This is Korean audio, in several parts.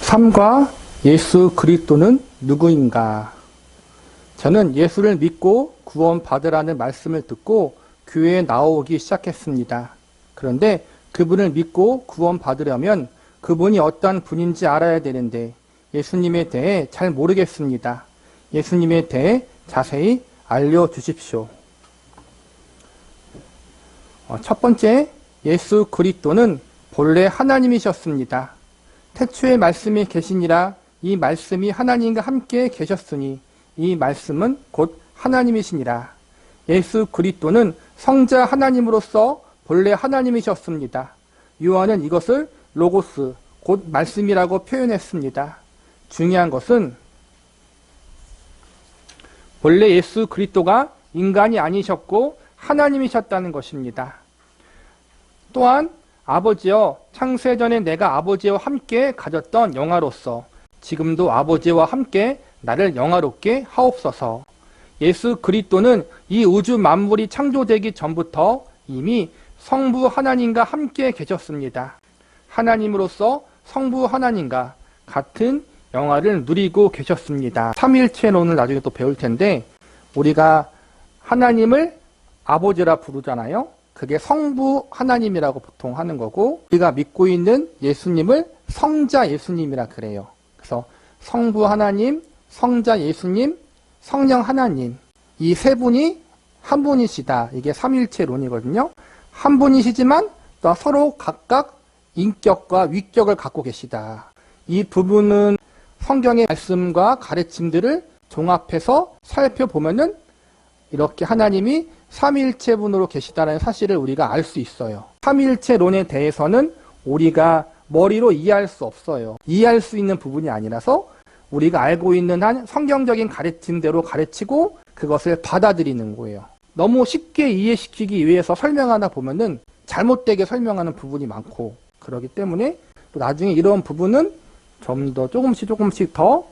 삶과 예수 그리스도는 누구인가? 저는 예수를 믿고 구원받으라는 말씀을 듣고 교회에 나오기 시작했습니다. 그런데 그분을 믿고 구원받으려면 그분이 어떤 분인지 알아야 되는데 예수님에 대해 잘 모르겠습니다. 예수님에 대해 자세히 알려주십시오. 첫 번째, 예수 그리스도는 본래 하나님이셨습니다. 태초에 말씀이 계시니라 이 말씀이 하나님과 함께 계셨으니 이 말씀은 곧 하나님이시니라. 예수 그리스도는 성자 하나님으로서 본래 하나님이셨습니다. 요한은 이것을 로고스, 곧 말씀이라고 표현했습니다. 중요한 것은 본래 예수 그리스도가 인간이 아니셨고 하나님이셨다는 것입니다. 또한 아버지여 창세전에 내가 아버지와 함께 가졌던 영화로서 지금도 아버지와 함께 나를 영화롭게 하옵소서. 예수 그리스도는 이 우주 만물이 창조되기 전부터 이미 성부 하나님과 함께 계셨습니다. 하나님으로서 성부 하나님과 같은 영화를 누리고 계셨습니다. 삼위일체론을 나중에 또 배울 텐데 우리가 하나님을 아버지라 부르잖아요. 그게 성부 하나님이라고 보통 하는 거고 우리가 믿고 있는 예수님을 성자 예수님이라 그래요. 그래서 성부 하나님, 성자 예수님, 성령 하나님 이 세 분이 한 분이시다. 이게 삼위일체론이거든요. 한 분이시지만 또 서로 각각 인격과 위격을 갖고 계시다. 이 부분은 성경의 말씀과 가르침들을 종합해서 살펴보면은 이렇게 하나님이 삼위일체분으로 계시다는 사실을 우리가 알 수 있어요. 삼위일체론에 대해서는 우리가 머리로 이해할 수 없어요. 이해할 수 있는 부분이 아니라서 우리가 알고 있는 한 성경적인 가르침대로 가르치고 그것을 받아들이는 거예요. 너무 쉽게 이해시키기 위해서 설명하다 보면은 잘못되게 설명하는 부분이 많고 그렇기 때문에 또 나중에 이런 부분은 좀 더 조금씩 더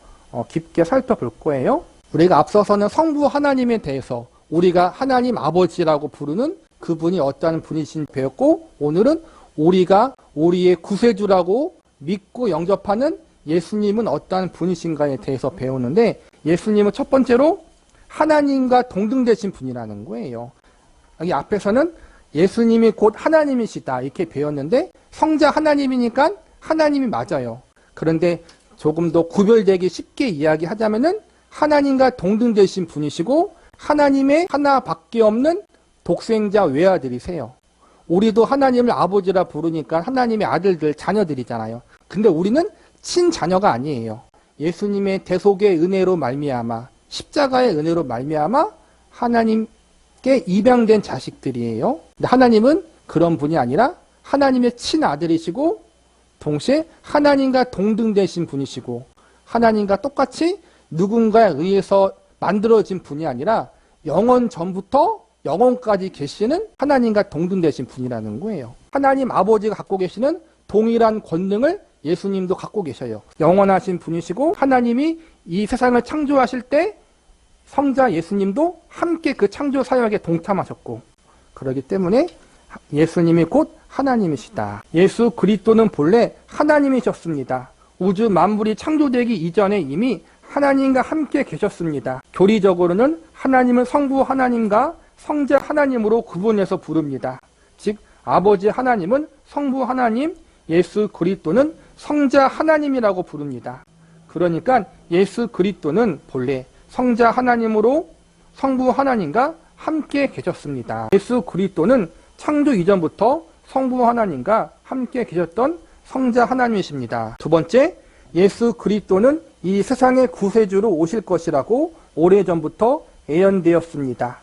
깊게 살펴볼 거예요. 우리가 앞서서는 성부 하나님에 대해서 우리가 하나님 아버지라고 부르는 그분이 어떠한 분이신지 배웠고 오늘은 우리가 우리의 구세주라고 믿고 영접하는 예수님은 어떠한 분이신가에 대해서 배우는데 예수님은 첫 번째로 하나님과 동등되신 분이라는 거예요. 여기 앞에서는 예수님이 곧 하나님이시다 이렇게 배웠는데 성자 하나님이니까 하나님이 맞아요. 그런데 조금 더 구별되기 쉽게 이야기하자면은 하나님과 동등되신 분이시고 하나님의 하나밖에 없는 독생자 외아들이세요. 우리도 하나님을 아버지라 부르니까 하나님의 아들들, 자녀들이잖아요. 근데 우리는 친자녀가 아니에요. 예수님의 대속의 은혜로 말미암아 십자가의 은혜로 말미암아 하나님께 입양된 자식들이에요. 근데 하나님은 그런 분이 아니라 하나님의 친아들이시고 동시에 하나님과 동등되신 분이시고 하나님과 똑같이 누군가에 의해서 만들어진 분이 아니라 영원 전부터 영원까지 계시는 하나님과 동등되신 분이라는 거예요. 하나님 아버지가 갖고 계시는 동일한 권능을 예수님도 갖고 계셔요. 영원하신 분이시고 하나님이 이 세상을 창조하실 때 성자 예수님도 함께 그 창조 사역에 동참하셨고 그렇기 때문에 예수님이 곧 하나님이시다. 예수 그리스도는 본래 하나님이셨습니다. 우주 만물이 창조되기 이전에 이미 하나님과 함께 계셨습니다. 교리적으로는 하나님은 성부 하나님과 성자 하나님으로 구분해서 부릅니다. 즉 아버지 하나님은 성부 하나님, 예수 그리스도는 성자 하나님이라고 부릅니다. 그러니까 예수 그리스도는 본래 성자 하나님으로 성부 하나님과 함께 계셨습니다. 예수 그리스도는 창조 이전부터 성부 하나님과 함께 계셨던 성자 하나님이십니다. 두 번째, 예수 그리스도는 이 세상의 구세주로 오실 것이라고 오래전부터 예언되었습니다.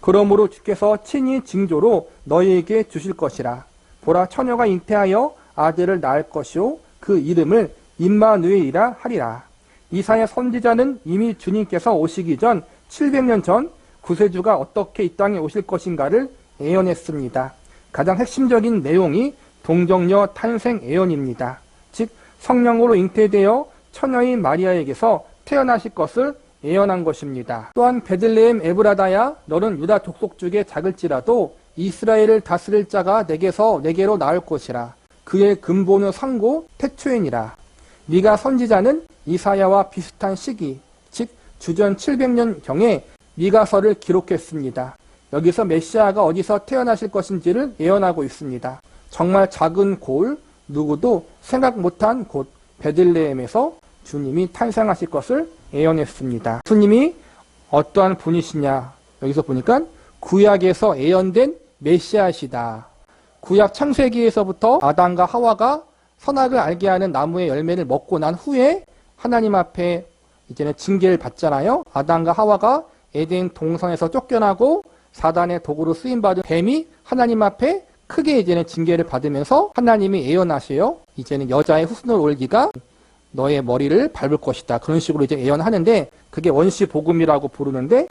그러므로 주께서 친히 징조로 너희에게 주실 것이라. 보라 처녀가 잉태하여 아들을 낳을 것이요 그 이름을 임마누엘이라 하리라. 이사야 선지자는 이미 주님께서 오시기 전 700년 전 구세주가 어떻게 이 땅에 오실 것인가를 예언했습니다. 가장 핵심적인 내용이 동정녀 탄생 예언입니다. 즉 성령으로 잉태되어 처녀인 마리아에게서 태어나실 것을 예언한 것입니다. 또한 베들레헴 에브라다야 너는 유다 족속 중에 작을지라도 이스라엘을 다스릴 자가 내게로 나올 것이라. 그의 근본은 상고 태초이니라. 미가 선지자는 이사야와 비슷한 시기, 즉 주전 700년경에 미가서를 기록했습니다. 여기서 메시아가 어디서 태어나실 것인지를 예언하고 있습니다. 정말 작은 고을, 누구도 생각 못한 곳 베들레헴에서 주님이 탄생하실 것을 예언했습니다. 주님이 어떠한 분이시냐? 여기서 보니까 구약에서 예언된 메시아시다. 구약 창세기에서부터 아담과 하와가 선악을 알게 하는 나무의 열매를 먹고 난 후에 하나님 앞에 이제는 징계를 받잖아요. 아담과 하와가 에덴 동산에서 쫓겨나고 사단의 도구로 쓰임받은 뱀이 하나님 앞에 크게 이제는 징계를 받으면서 하나님이 예언하세요. 이제는 여자의 후손을 올기가 너의 머리를 밟을 것이다. 그런 식으로 이제 예언하는데 그게 원시 복음이라고 부르는데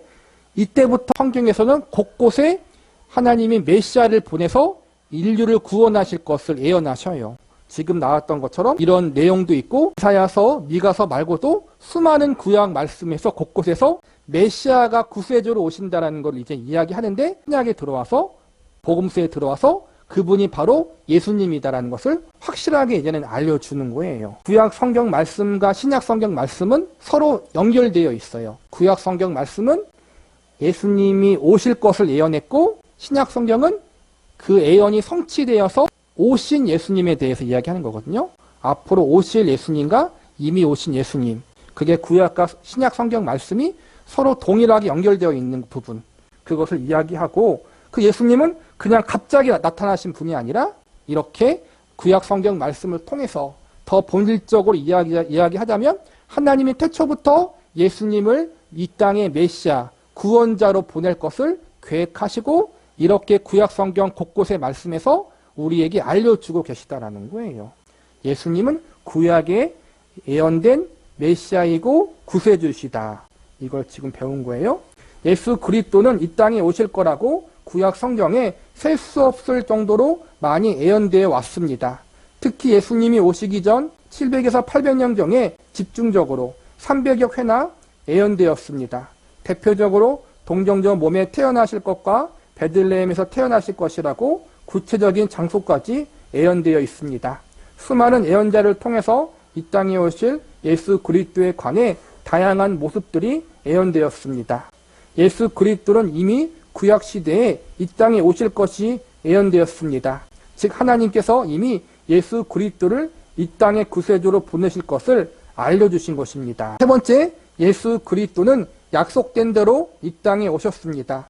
이때부터 성경에서는 곳곳에 하나님이 메시아를 보내서 인류를 구원하실 것을 예언하셔요. 지금 나왔던 것처럼 이런 내용도 있고 이사야서, 미가서 말고도 수많은 구약 말씀에서 곳곳에서 메시아가 구세주로 오신다라는 걸 이제 이야기하는데 신약에 들어와서 복음서에 들어와서 그분이 바로 예수님이다라는 것을 확실하게 이제는 알려주는 거예요. 구약 성경 말씀과 신약 성경 말씀은 서로 연결되어 있어요. 구약 성경 말씀은 예수님이 오실 것을 예언했고 신약 성경은 그 예언이 성취되어서 오신 예수님에 대해서 이야기하는 거거든요. 앞으로 오실 예수님과 이미 오신 예수님. 그게 구약과 신약 성경 말씀이 서로 동일하게 연결되어 있는 부분. 그것을 이야기하고 그 예수님은 그냥 갑자기 나타나신 분이 아니라 이렇게 구약 성경 말씀을 통해서 더 본질적으로 이야기하자면 하나님이 태초부터 예수님을 이 땅의 메시아, 구원자로 보낼 것을 계획하시고 이렇게 구약 성경 곳곳의 말씀에서 우리에게 알려주고 계시다라는 거예요. 예수님은 구약에 예언된 메시아이고 구세주시다. 이걸 지금 배운 거예요. 예수 그리스도는 이 땅에 오실 거라고 구약 성경에 셀 수 없을 정도로 많이 예언되어 왔습니다. 특히 예수님이 오시기 전 700에서 800년경에 집중적으로 300여 회나 예언되었습니다. 대표적으로 동정저 몸에 태어나실 것과 베들레헴에서 태어나실 것이라고 구체적인 장소까지 예언되어 있습니다. 수많은 예언자를 통해서 이 땅에 오실 예수 그리스도에 관해 다양한 모습들이 예언되었습니다. 예수 그리스도는 이미 구약 시대에 이 땅에 오실 것이 예언되었습니다. 즉 하나님께서 이미 예수 그리스도를 이 땅의 구세주로 보내실 것을 알려주신 것입니다. 세 번째, 예수 그리스도는 약속된 대로 이 땅에 오셨습니다.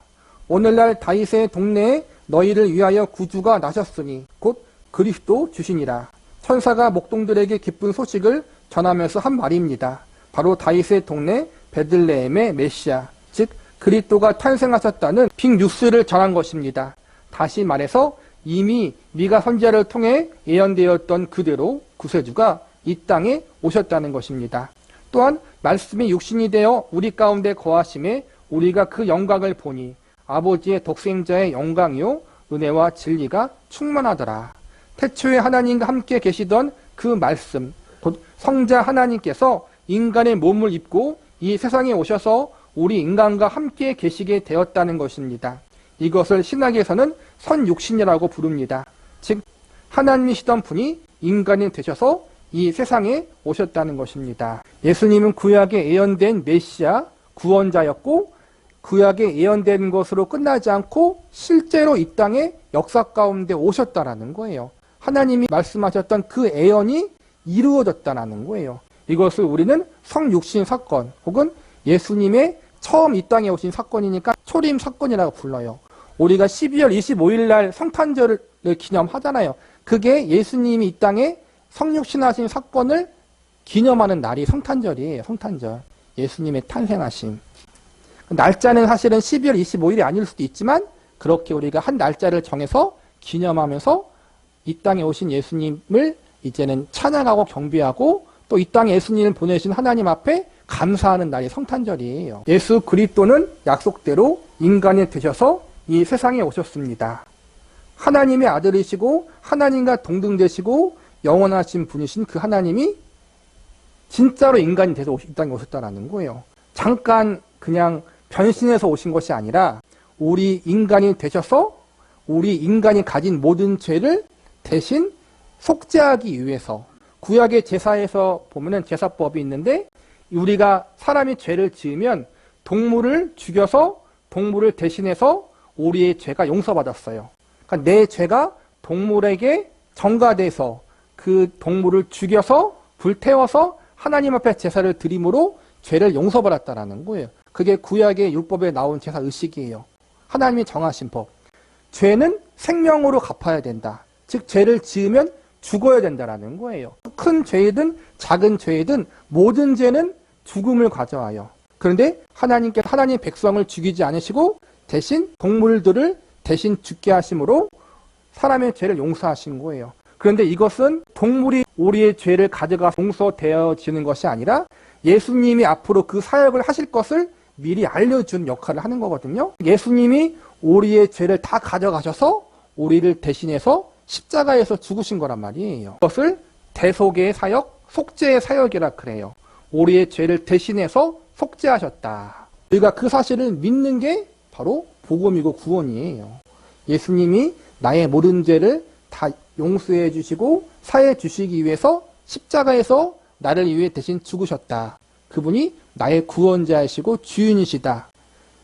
오늘날 다윗의 동네에 너희를 위하여 구주가 나셨으니 곧 그리스도 주시니라. 천사가 목동들에게 기쁜 소식을 전하면서 한 말입니다. 바로 다윗의 동네 베들레헴의 메시아, 즉 그리스도가 탄생하셨다는 빅뉴스를 전한 것입니다. 다시 말해서 이미 미가 선지자를 통해 예언되었던 그대로 구세주가 이 땅에 오셨다는 것입니다. 또한 말씀이 육신이 되어 우리 가운데 거하심에 우리가 그 영광을 보니 아버지의 독생자의 영광이요 은혜와 진리가 충만하더라. 태초에 하나님과 함께 계시던 그 말씀, 곧 성자 하나님께서 인간의 몸을 입고 이 세상에 오셔서 우리 인간과 함께 계시게 되었다는 것입니다. 이것을 신학에서는 선육신이라고 부릅니다. 즉 하나님이시던 분이 인간이 되셔서 이 세상에 오셨다는 것입니다. 예수님은 구약에 예언된 메시아, 구원자였고 구약에 예언된 것으로 끝나지 않고 실제로 이 땅에 역사 가운데 오셨다라는 거예요. 하나님이 말씀하셨던 그 예언이 이루어졌다라는 거예요. 이것을 우리는 성육신 사건 혹은 예수님의 처음 이 땅에 오신 사건이니까 초림 사건이라고 불러요. 우리가 12월 25일 날 성탄절을 기념하잖아요. 그게 예수님이 이 땅에 성육신하신 사건을 기념하는 날이 성탄절이에요. 성탄절. 예수님의 탄생하심. 날짜는 사실은 12월 25일이 아닐 수도 있지만 그렇게 우리가 한 날짜를 정해서 기념하면서 이 땅에 오신 예수님을 이제는 찬양하고 경배하고 또 이 땅에 예수님을 보내신 하나님 앞에 감사하는 날이 성탄절이에요. 예수 그리스도는 약속대로 인간이 되셔서 이 세상에 오셨습니다. 하나님의 아들이시고 하나님과 동등되시고 영원하신 분이신 그 하나님이 진짜로 인간이 돼서 이 땅에 오셨다는 거예요. 잠깐 그냥 변신해서 오신 것이 아니라 우리 인간이 되셔서 우리 인간이 가진 모든 죄를 대신 속죄하기 위해서 구약의 제사에서 보면은 제사법이 있는데 우리가 사람이 죄를 지으면 동물을 죽여서 동물을 대신해서 우리의 죄가 용서받았어요. 그러니까 내 죄가 동물에게 전가돼서 그 동물을 죽여서 불태워서 하나님 앞에 제사를 드림으로 죄를 용서받았다라는 거예요. 그게 구약의 율법에 나온 제사 의식이에요. 하나님이 정하신 법. 죄는 생명으로 갚아야 된다. 즉 죄를 지으면 죽어야 된다라는 거예요. 큰 죄이든 작은 죄이든 모든 죄는 죽음을 가져와요. 그런데 하나님께서 하나님 백성을 죽이지 않으시고 대신 동물들을 대신 죽게 하심으로 사람의 죄를 용서하신 거예요. 그런데 이것은 동물이 우리의 죄를 가져가 용서되어지는 것이 아니라 예수님이 앞으로 그 사역을 하실 것을 미리 알려준 역할을 하는 거거든요. 예수님이 우리의 죄를 다 가져가셔서 우리를 대신해서 십자가에서 죽으신 거란 말이에요. 그것을 대속의 사역, 속죄의 사역이라 그래요. 우리의 죄를 대신해서 속죄하셨다. 우리가 그 사실을 믿는 게 바로 복음이고 구원이에요. 예수님이 나의 모든 죄를 다 용서해 주시고 사해 주시기 위해서 십자가에서 나를 위해 대신 죽으셨다. 그분이 나의 구원자이시고 주인이시다.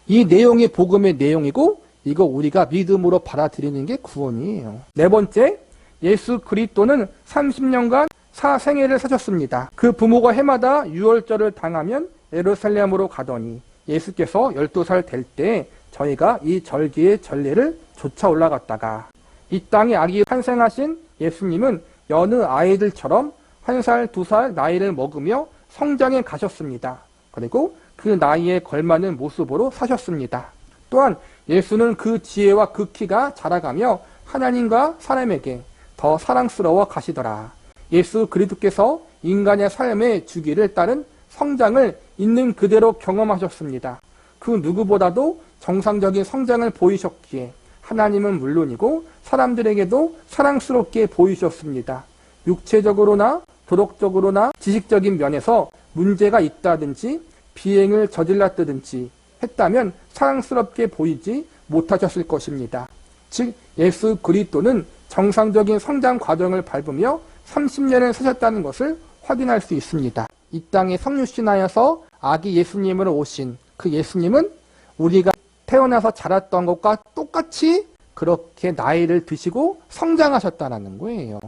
이 내용이 복음의 내용이고 이거 우리가 믿음으로 받아들이는 게 구원이에요. 네 번째, 예수 그리스도는 30년간 사생애를 사셨습니다. 그 부모가 해마다 유월절을 당하면 예루살렘으로 가더니 예수께서 12살 될 때 저희가 이 절기의 전례를 좇아 올라갔다가 이 땅에 아기 탄생하신 예수님은 여느 아이들처럼 1살, 2살 나이를 먹으며 성장해 가셨습니다. 그리고 그 나이에 걸맞는 모습으로 사셨습니다. 또한 예수는 그 지혜와 그 키가 자라가며 하나님과 사람에게 더 사랑스러워 가시더라. 예수 그리스도께서 인간의 삶의 주기를 따른 성장을 있는 그대로 경험하셨습니다. 그 누구보다도 정상적인 성장을 보이셨기에 하나님은 물론이고 사람들에게도 사랑스럽게 보이셨습니다. 육체적으로나 도덕적으로나 지식적인 면에서 문제가 있다든지 비행을 저질렀다든지 했다면 사랑스럽게 보이지 못하셨을 것입니다. 즉 예수 그리스도는 정상적인 성장 과정을 밟으며 30년을 사셨다는 것을 확인할 수 있습니다. 이 땅에 성육신하여서 아기 예수님으로 오신 그 예수님은 우리가 태어나서 자랐던 것과 똑같이 그렇게 나이를 드시고 성장하셨다는 거예요.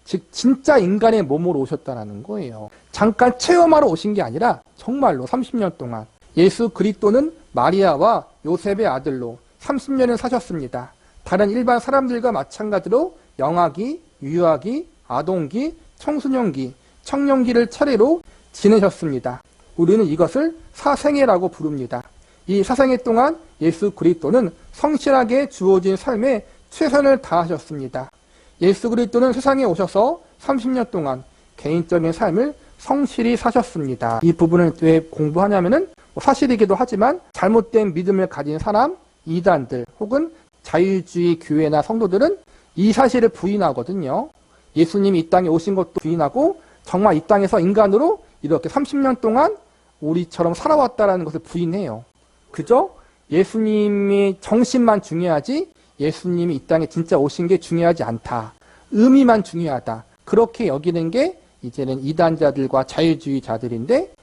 즉 진짜 인간의 몸으로 오셨다는 거예요. 잠깐 체험하러 오신 게 아니라 정말로 30년 동안 예수 그리스도는 마리아와 요셉의 아들로 30년을 사셨습니다. 다른 일반 사람들과 마찬가지로 영아기, 유아기, 아동기, 청소년기, 청년기를 차례로 지내셨습니다. 우리는 이것을 사생애라고 부릅니다. 이 사생애 동안 예수 그리스도는 성실하게 주어진 삶에 최선을 다하셨습니다. 예수 그리스도는 세상에 오셔서 30년 동안 개인적인 삶을 성실히 사셨습니다. 이 부분을 왜 공부하냐면은 사실이기도 하지만 잘못된 믿음을 가진 사람, 이단들 혹은 자유주의 교회나 성도들은 이 사실을 부인하거든요. 예수님이 이 땅에 오신 것도 부인하고 정말 이 땅에서 인간으로 이렇게 30년 동안 우리처럼 살아왔다는 것을 부인해요. 그죠? 예수님의 정신만 중요하지 예수님이 이 땅에 진짜 오신 게 중요하지 않다. 의미만 중요하다. 그렇게 여기는 게 이제는 이단자들과 자유주의자들인데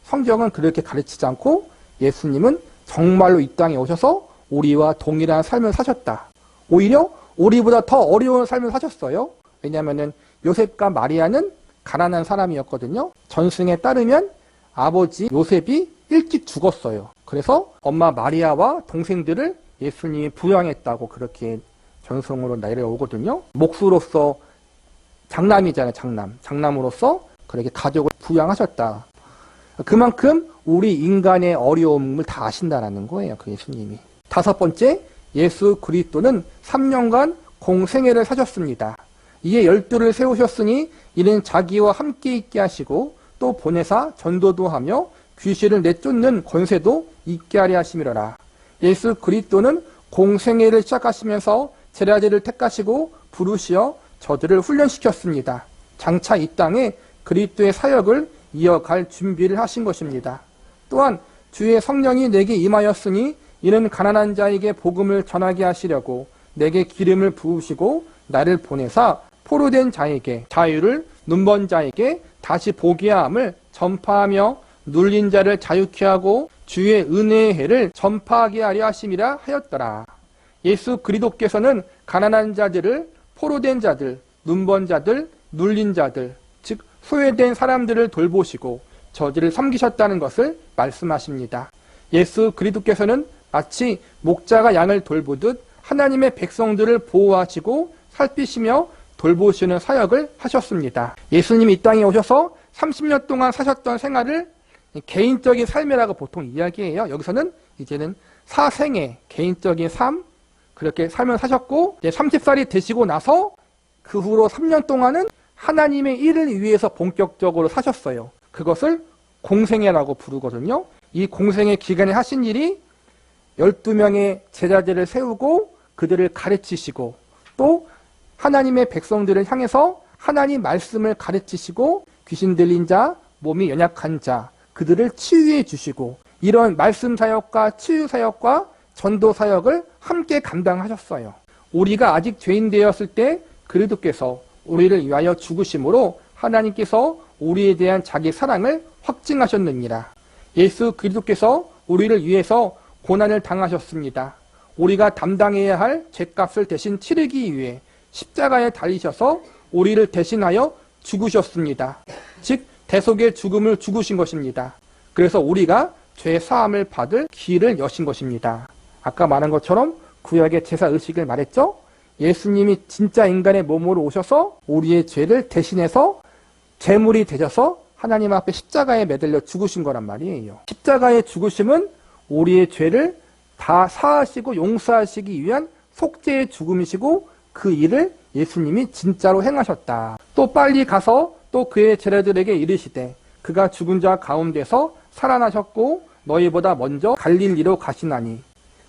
성경은 그렇게 가르치지 않고 예수님은 정말로 이 땅에 오셔서 우리와 동일한 삶을 사셨다. 오히려 우리보다 더 어려운 삶을 사셨어요. 왜냐하면 요셉과 마리아는 가난한 사람이었거든요. 전승에 따르면 아버지 요셉이 일찍 죽었어요. 그래서 엄마 마리아와 동생들을 예수님이 부양했다고 그렇게 전승으로 내려오거든요. 목수로서 장남이잖아요. 장남으로서 그렇게 가족을 부양하셨다. 그만큼 우리 인간의 어려움을 다 아신다라는 거예요. 그 예수님이. 다섯 번째, 예수 그리스도는 3년간 공생애를 사셨습니다. 이에 12를 세우셨으니 이는 자기와 함께 있게 하시고 또 보내사 전도도 하며 귀신을 내쫓는 권세도 있게 하려 하심이로라. 예수 그리스도는 공생애를 시작하시면서 제자들을 택하시고 부르시어 저들을 훈련시켰습니다. 장차 이 땅에 그리스도의 사역을 이어갈 준비를 하신 것입니다. 또한 주의 성령이 내게 임하였으니 이는 가난한 자에게 복음을 전하게 하시려고 내게 기름을 부으시고 나를 보내사 포로된 자에게 자유를 눈먼 자에게 다시 보게 함을 전파하며 눌린 자를 자유케 하고 주의 은혜의 해를 전파하게 하려 하심이라 하였더라. 예수 그리스도께서는 가난한 자들을, 포로된 자들, 눈먼 자들, 눌린 자들, 즉 소외된 사람들을 돌보시고 저들을 섬기셨다는 것을 말씀하십니다. 예수 그리스도께서는 마치 목자가 양을 돌보듯 하나님의 백성들을 보호하시고 살피시며 돌보시는 사역을 하셨습니다. 예수님이 이 땅에 오셔서 30년 동안 사셨던 생활을 개인적인 삶이라고 보통 이야기해요. 여기서는 이제는 사생의 개인적인 삶, 그렇게 삶을 사셨고 30살이 되시고 나서 그 후로 3년 동안은 하나님의 일을 위해서 본격적으로 사셨어요. 그것을 공생애라고 부르거든요. 이 공생애 기간에 하신 일이 12명의 제자들을 세우고 그들을 가르치시고 또 하나님의 백성들을 향해서 하나님 말씀을 가르치시고 귀신 들린 자, 몸이 연약한 자, 그들을 치유해 주시고 이런 말씀 사역과 치유 사역과 전도 사역을 함께 감당하셨어요. 우리가 아직 죄인 되었을 때 그리스도께서 우리를 위하여 죽으심으로 하나님께서 우리에 대한 자기 사랑을 확증하셨느니라. 예수 그리스도께서 우리를 위해서 고난을 당하셨습니다. 우리가 담당해야 할 죄값을 대신 치르기 위해 십자가에 달리셔서 우리를 대신하여 죽으셨습니다. 즉 대속의 죽음을 죽으신 것입니다. 그래서 우리가 죄 사함을 받을 길을 여신 것입니다. 아까 말한 것처럼 구약의 제사 의식을 말했죠. 예수님이 진짜 인간의 몸으로 오셔서 우리의 죄를 대신해서 제물이 되셔서 하나님 앞에 십자가에 매달려 죽으신 거란 말이에요. 십자가의 죽으심은 우리의 죄를 다 사하시고 용서하시기 위한 속죄의 죽음이시고 그 일을 예수님이 진짜로 행하셨다. 또 빨리 가서 또 그의 제자들에게 이르시되 그가 죽은 자 가운데서 살아나셨고 너희보다 먼저 갈릴리로 가시나니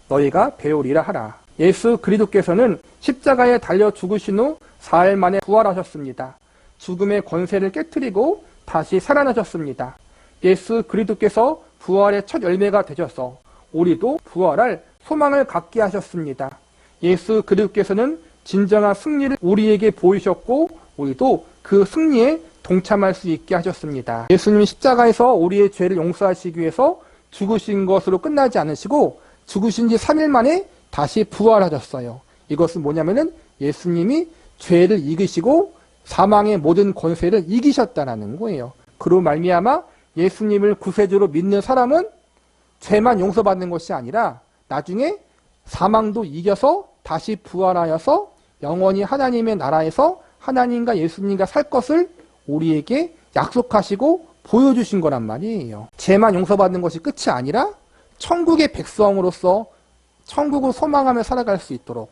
너희가 배우리라 하라. 예수 그리스도께서는 십자가에 달려 죽으신 후 4일 만에 부활하셨습니다. 죽음의 권세를 깨트리고 다시 살아나셨습니다. 예수 그리스도께서 부활의 첫 열매가 되셔서 우리도 부활할 소망을 갖게 하셨습니다. 예수 그리스도께서는 진정한 승리를 우리에게 보이셨고 우리도 그 승리에 동참할 수 있게 하셨습니다. 예수님이 십자가에서 우리의 죄를 용서하시기 위해서 죽으신 것으로 끝나지 않으시고 죽으신 지 3일 만에 다시 부활하셨어요. 이것은 뭐냐면은 예수님이 죄를 이기시고 사망의 모든 권세를 이기셨다는 거예요. 그로 말미암아 예수님을 구세주로 믿는 사람은 죄만 용서받는 것이 아니라 나중에 사망도 이겨서 다시 부활하여서 영원히 하나님의 나라에서 하나님과 예수님과 살 것을 우리에게 약속하시고 보여주신 거란 말이에요. 죄만 용서받는 것이 끝이 아니라 천국의 백성으로서 천국을 소망하며 살아갈 수 있도록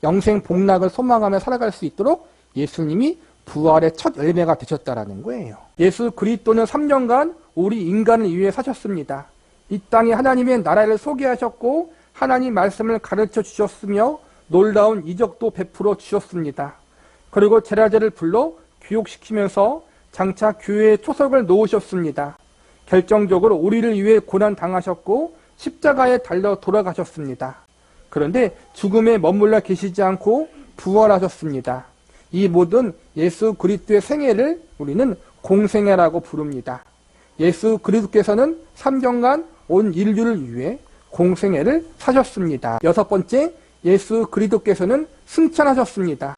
영생 복락을 소망하며 살아갈 수 있도록 예수님이 부활의 첫 열매가 되셨다라는 거예요. 예수 그리스도는 3년간 우리 인간을 위해 사셨습니다. 이 땅에 하나님의 나라를 소개하셨고 하나님 말씀을 가르쳐 주셨으며 놀라운 이적도 베풀어 주셨습니다. 그리고 제자들을 불러 교육시키면서 장차 교회의 초석을 놓으셨습니다. 결정적으로 우리를 위해 고난 당하셨고 십자가에 달려 돌아가셨습니다. 그런데 죽음에 머물러 계시지 않고 부활하셨습니다. 이 모든 예수 그리스도의 생애를 우리는 공생애라고 부릅니다. 예수 그리스도께서는 3년간 온 인류를 위해 공생애를 사셨습니다. 6번째, 예수 그리스도께서는 승천하셨습니다.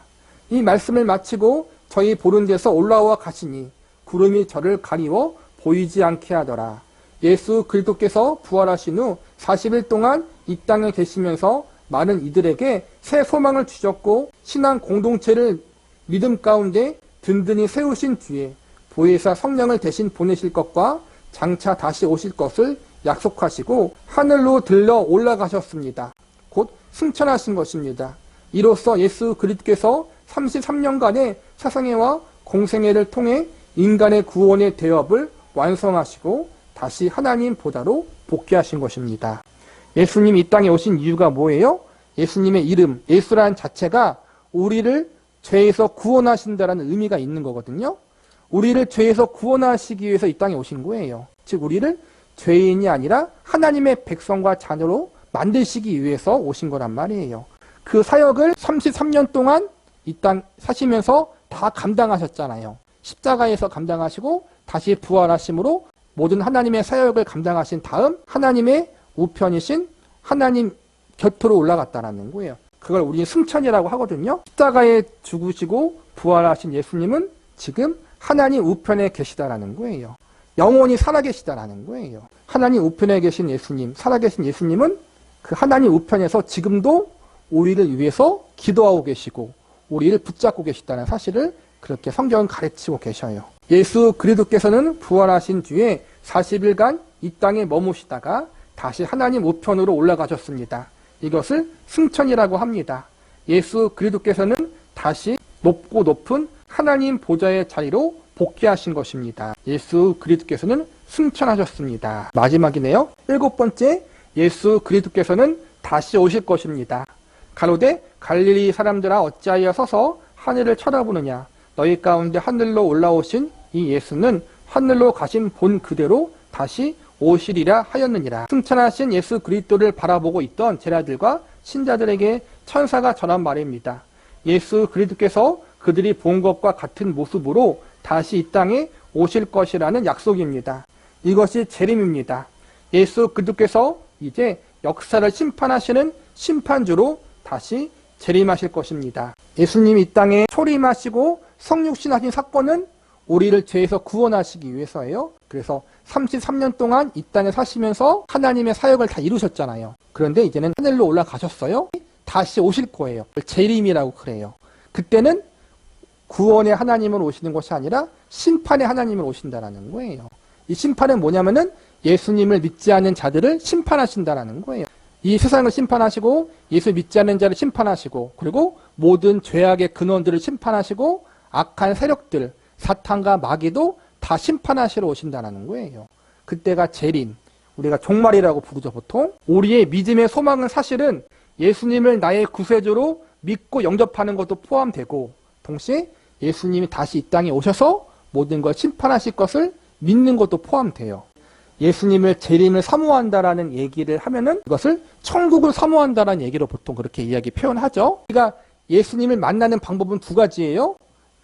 이 말씀을 마치고 저희 보는 데서 올라와 가시니 구름이 저를 가리워 보이지 않게 하더라. 예수 그리스도께서 부활하신 후 40일 동안 이 땅에 계시면서 많은 이들에게 새 소망을 주셨고 신앙 공동체를 믿음 가운데 든든히 세우신 뒤에 보혜사 성령을 대신 보내실 것과 장차 다시 오실 것을 약속하시고 하늘로 들러 올라가셨습니다. 곧 승천하신 것입니다. 이로써 예수 그리스도께서 33년간의 사상애와 공생애를 통해 인간의 구원의 대업을 완성하시고 다시 하나님 보다로 복귀하신 것입니다. 예수님이 이 땅에 오신 이유가 뭐예요? 예수님의 이름, 예수라는 자체가 우리를 죄에서 구원하신다라는 의미가 있는 거거든요. 우리를 죄에서 구원하시기 위해서 이 땅에 오신 거예요. 즉 우리를 죄인이 아니라 하나님의 백성과 자녀로 만드시기 위해서 오신 거란 말이에요. 그 사역을 33년 동안 이 땅 사시면서 다 감당하셨잖아요. 십자가에서 감당하시고 다시 부활하심으로 모든 하나님의 사역을 감당하신 다음 하나님의 우편이신 하나님 곁으로 올라갔다라는 거예요. 그걸 우리는 승천이라고 하거든요. 십자가에 죽으시고 부활하신 예수님은 지금 하나님 우편에 계시다라는 거예요. 영원히 살아계시다라는 거예요. 하나님 우편에 계신 예수님, 살아계신 예수님은 그 하나님 우편에서 지금도 우리를 위해서 기도하고 계시고 우리를 붙잡고 계시다는 사실을 그렇게 성경은 가르치고 계셔요. 예수 그리스도께서는 부활하신 뒤에 40일간 이 땅에 머무시다가 다시 하나님 우편으로 올라가셨습니다. 이것을 승천이라고 합니다. 예수 그리스도께서는 다시 높고 높은 하나님 보좌의 자리로 복귀하신 것입니다. 예수 그리스도께서는 승천하셨습니다. 마지막이네요. 7번째, 예수 그리스도께서는 다시 오실 것입니다. 가로되 갈릴리 사람들아 어찌하여 서서 하늘을 쳐다보느냐. 너희 가운데 하늘로 올라오신 이 예수는 하늘로 가신 본 그대로 다시 오시리라 하였느니라. 승천하신 예수 그리스도를 바라보고 있던 제자들과 신자들에게 천사가 전한 말입니다. 예수 그리스도께서 그들이 본 것과 같은 모습으로 다시 이 땅에 오실 것이라는 약속입니다. 이것이 재림입니다. 예수 그리스도께서 이제 역사를 심판하시는 심판주로 다시 재림하실 것입니다. 예수님이 이 땅에 초림하시고 성육신하신 사건은 우리를 죄에서 구원하시기 위해서예요. 그래서 33년 동안 이 땅에 사시면서 하나님의 사역을 다 이루셨잖아요. 그런데 이제는 하늘로 올라가셨어요. 다시 오실 거예요. 재림이라고 그래요. 그때는 구원의 하나님으로 오시는 것이 아니라 심판의 하나님으로 오신다라는 거예요. 이 심판은 뭐냐면은 예수님을 믿지 않는 자들을 심판하신다라는 거예요. 이 세상을 심판하시고 예수 믿지 않는 자를 심판하시고 그리고 모든 죄악의 근원들을 심판하시고 악한 세력들, 사탄과 마귀도 다 심판하시러 오신다는 거예요. 그때가 재림, 우리가 종말이라고 부르죠 보통. 우리의 믿음의 소망은 사실은 예수님을 나의 구세주로 믿고 영접하는 것도 포함되고 동시에 예수님이 다시 이 땅에 오셔서 모든 걸 심판하실 것을 믿는 것도 포함돼요. 예수님을 재림을 사모한다라는 얘기를 하면은 이것을 천국을 사모한다라는 얘기로 보통 그렇게 이야기 표현하죠. 우리가 예수님을 만나는 방법은 두 가지예요.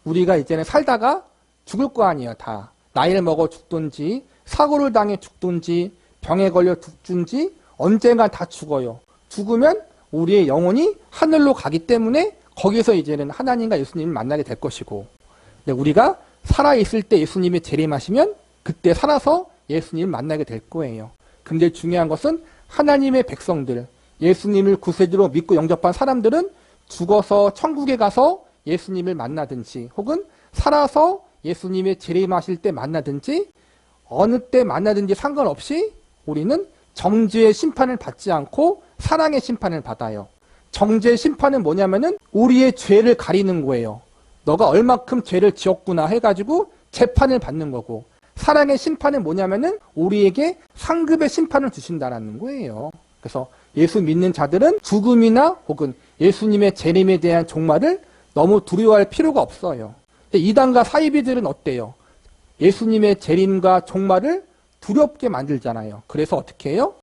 우리가 이제는 살다가 죽을 거 아니에요, 다. 나이를 먹어 죽든지, 사고를 당해 죽든지, 병에 걸려 죽든지, 언젠가 다 죽어요. 죽으면 우리의 영혼이 하늘로 가기 때문에 거기서 이제는 하나님과 예수님을 만나게 될 것이고, 근데 우리가 살아있을 때 예수님이 재림하시면 그때 살아서 예수님을 만나게 될 거예요. 근데 중요한 것은 하나님의 백성들, 예수님을 구세주로 믿고 영접한 사람들은 죽어서 천국에 가서 예수님을 만나든지 혹은 살아서 예수님의 재림하실 때 만나든지 어느 때 만나든지 상관없이 우리는 정죄의 심판을 받지 않고 사랑의 심판을 받아요. 정죄의 심판은 뭐냐면은 우리의 죄를 가리는 거예요. 너가 얼마큼 죄를 지었구나 해가지고 재판을 받는 거고, 사랑의 심판은 뭐냐면은 우리에게 상급의 심판을 주신다라는 거예요. 그래서 예수 믿는 자들은 죽음이나 혹은 예수님의 재림에 대한 종말을 너무 두려워할 필요가 없어요. 이단과 사이비들은 어때요? 예수님의 재림과 종말을 두렵게 만들잖아요. 그래서 어떻게 해요?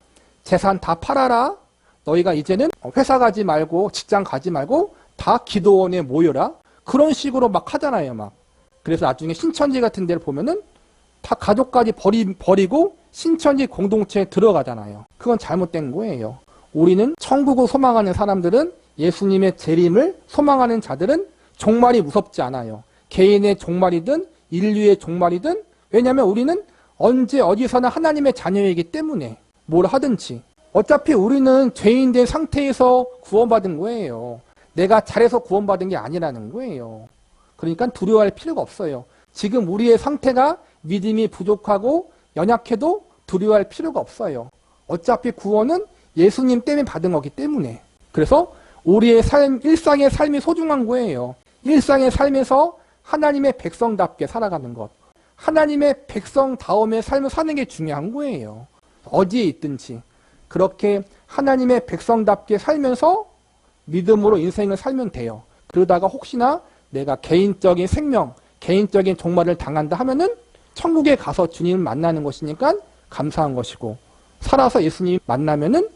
재산 다 팔아라. 너희가 이제는 회사 가지 말고 직장 가지 말고 다 기도원에 모여라. 그런 식으로 막 하잖아요, 막. 그래서 나중에 신천지 같은 데를 보면은 다 가족까지 버리고 신천지 공동체에 들어가잖아요. 그건 잘못된 거예요. 우리는 천국을 소망하는 사람들은, 예수님의 재림을 소망하는 자들은 종말이 무섭지 않아요. 개인의 종말이든 인류의 종말이든, 왜냐하면 우리는 언제 어디서나 하나님의 자녀이기 때문에 뭘 하든지 어차피 우리는 죄인된 상태에서 구원받은 거예요. 내가 잘해서 구원받은 게 아니라는 거예요. 그러니까 두려워할 필요가 없어요. 지금 우리의 상태가 믿음이 부족하고 연약해도 두려워할 필요가 없어요. 어차피 구원은 예수님 때문에 받은 거기 때문에. 그래서 우리의 삶, 일상의 삶이 소중한 거예요. 일상의 삶에서 하나님의 백성답게 살아가는 것. 하나님의 백성다움의 삶을 사는 게 중요한 거예요. 어디에 있든지. 그렇게 하나님의 백성답게 살면서 믿음으로 인생을 살면 돼요. 그러다가 혹시나 내가 개인적인 생명, 개인적인 종말을 당한다 하면은 천국에 가서 주님을 만나는 것이니까 감사한 것이고, 살아서 예수님 만나면은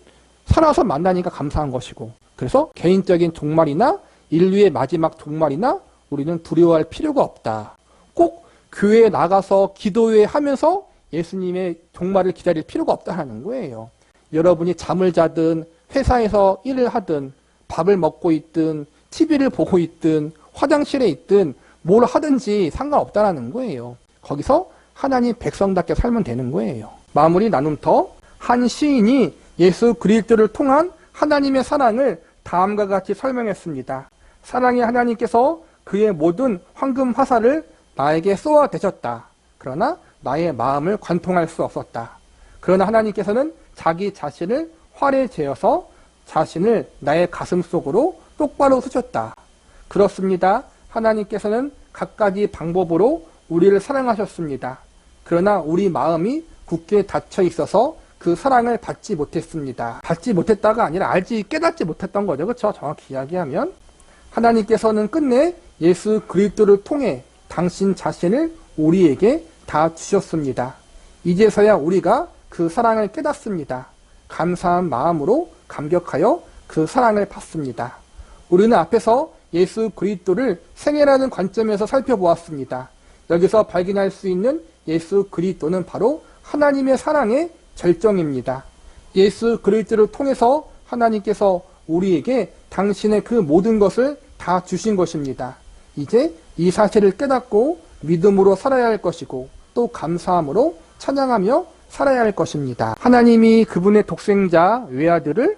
살아서 만나니까 감사한 것이고, 그래서 개인적인 종말이나 인류의 마지막 종말이나 우리는 두려워할 필요가 없다. 꼭 교회에 나가서 기도회 하면서 예수님의 종말을 기다릴 필요가 없다는 거예요. 여러분이 잠을 자든 회사에서 일을 하든 밥을 먹고 있든 TV를 보고 있든 화장실에 있든 뭘 하든지 상관없다는 거예요. 거기서 하나님 백성답게 살면 되는 거예요. 마무리 나눔터. 한 시인이 예수 그리스도를 통한 하나님의 사랑을 다음과 같이 설명했습니다. 사랑의 하나님께서 그의 모든 황금 화살을 나에게 쏘아대셨다. 그러나 나의 마음을 관통할 수 없었다. 그러나 하나님께서는 자기 자신을 활에 재어서 자신을 나의 가슴 속으로 똑바로 쓰셨다. 그렇습니다. 하나님께서는 각가지 방법으로 우리를 사랑하셨습니다. 그러나 우리 마음이 굳게 닫혀 있어서 그 사랑을 받지 못했습니다. 받지 못했다가 아니라 깨닫지 못했던 거죠. 그렇죠? 정확히 이야기하면 하나님께서는 끝내 예수 그리스도를 통해 당신 자신을 우리에게 다 주셨습니다. 이제서야 우리가 그 사랑을 깨닫습니다. 감사한 마음으로 감격하여 그 사랑을 받습니다. 우리는 앞에서 예수 그리스도를 생애라는 관점에서 살펴보았습니다. 여기서 발견할 수 있는 예수 그리스도는 바로 하나님의 사랑의 절정입니다. 예수 그리스도를 통해서 하나님께서 우리에게 당신의 그 모든 것을 다 주신 것입니다. 이제 이 사실을 깨닫고 믿음으로 살아야 할 것이고 또 감사함으로 찬양하며 살아야 할 것입니다. 하나님이 그분의 독생자 외아들을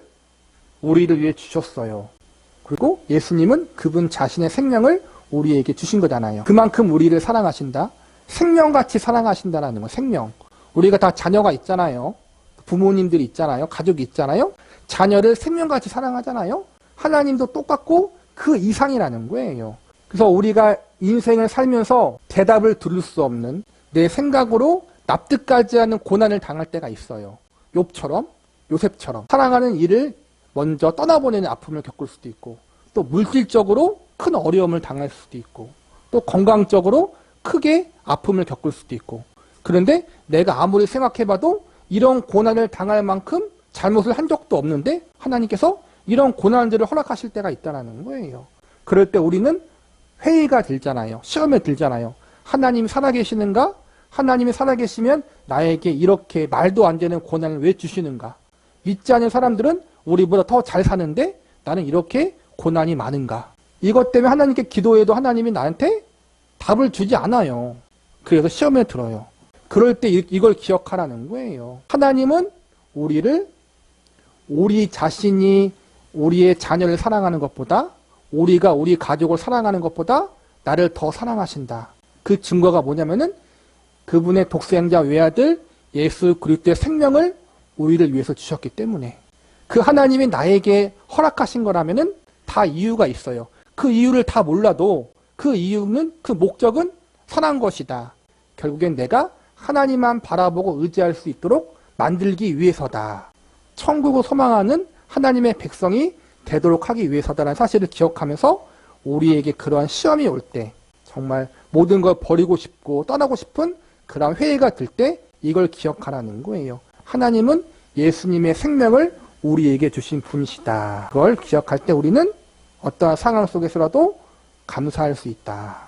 우리를 위해 주셨어요. 그리고 예수님은 그분 자신의 생명을 우리에게 주신 거잖아요. 그만큼 우리를 사랑하신다. 생명같이 사랑하신다는 거. 생명. 우리가 다 자녀가 있잖아요. 부모님들이 있잖아요. 가족이 있잖아요. 자녀를 생명같이 사랑하잖아요. 하나님도 똑같고 그 이상이라는 거예요. 그래서 우리가 인생을 살면서 대답을 들을 수 없는 내 생각으로 납득하지 않는 고난을 당할 때가 있어요. 욥처럼, 요셉처럼 사랑하는 이를 먼저 떠나보내는 아픔을 겪을 수도 있고 또 물질적으로 큰 어려움을 당할 수도 있고 또 건강적으로 크게 아픔을 겪을 수도 있고 그런데 내가 아무리 생각해봐도 이런 고난을 당할 만큼 잘못을 한 적도 없는데 하나님께서 이런 고난들을 허락하실 때가 있다는 거예요. 그럴 때 우리는 회의가 들잖아요. 시험에 들잖아요. 하나님이 살아계시는가? 하나님이 살아계시면 나에게 이렇게 말도 안 되는 고난을 왜 주시는가? 믿지 않는 사람들은 우리보다 더 잘 사는데 나는 이렇게 고난이 많은가? 이것 때문에 하나님께 기도해도 하나님이 나한테 답을 주지 않아요. 그래서 시험에 들어요. 그럴 때 이걸 기억하라는 거예요. 하나님은 우리를 우리 자신이 우리의 자녀를 사랑하는 것보다 우리가 우리 가족을 사랑하는 것보다 나를 더 사랑하신다. 그 증거가 뭐냐면은 그분의 독생자 외아들 예수 그리스도의 생명을 우리를 위해서 주셨기 때문에 그 하나님이 나에게 허락하신 거라면은 다 이유가 있어요. 그 이유를 다 몰라도 그 이유는 그 목적은 선한 것이다. 결국엔 내가 하나님만 바라보고 의지할 수 있도록 만들기 위해서다. 천국을 소망하는 하나님의 백성이 되도록 하기 위해서다라는 사실을 기억하면서 우리에게 그러한 시험이 올 때 정말 모든 걸 버리고 싶고 떠나고 싶은 그런 회의가 들 때 이걸 기억하라는 거예요. 하나님은 예수님의 생명을 우리에게 주신 분이시다. 그걸 기억할 때 우리는 어떠한 상황 속에서라도 감사할 수 있다.